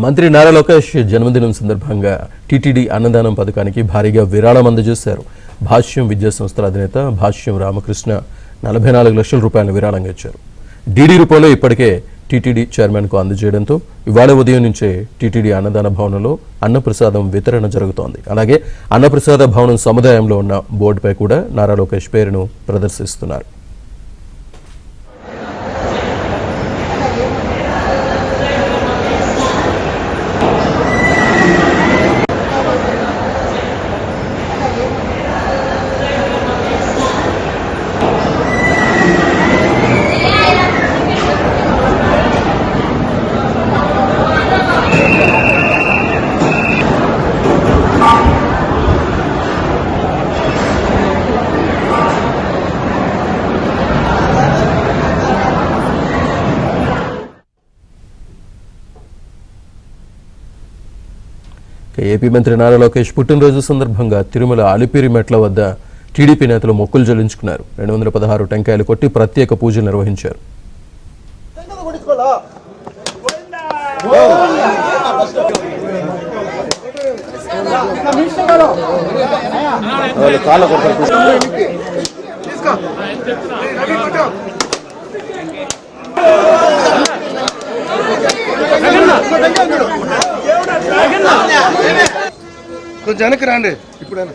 మంత్రి నారా లోకేష్ జన్మదినం సందర్భంగా టీటీడీ అన్నదానం పథకానికి భారీగా విరాళం అందజేశారు. భాష్యం విద్యా సంస్థల అధినేత భాష్యం రామకృష్ణ 44 లక్షల రూపాయల విరాళంగా ఇచ్చారు. డీడీ రూపంలో ఇప్పటికే టీటీడీ చైర్మన్కు అందజేయడంతో ఇవాళ ఉదయం నుంచే టీటీడీ అన్నదాన భవనంలో అన్నప్రసాదం వితరణ జరుగుతోంది. అలాగే అన్నప్రసాద భవనం సముదాయంలో ఉన్న బోర్డుపై కూడా నారా లోకేష్ పేరును ప్రదర్శిస్తున్నారు. ఏపీ మంత్రి నారా లోకేష్ పుట్టినరోజు సందర్భంగా తిరుమల అలిపిరి మెట్ల వద్ద టీడీపీ నేతలు మొక్కులు చెల్లించుకున్నారు. 216 టెంకాయలు కొట్టి ప్రత్యేక పూజలు నిర్వహించారు. కొంచెం వెనక్కి రండి ఇప్పుడైనా.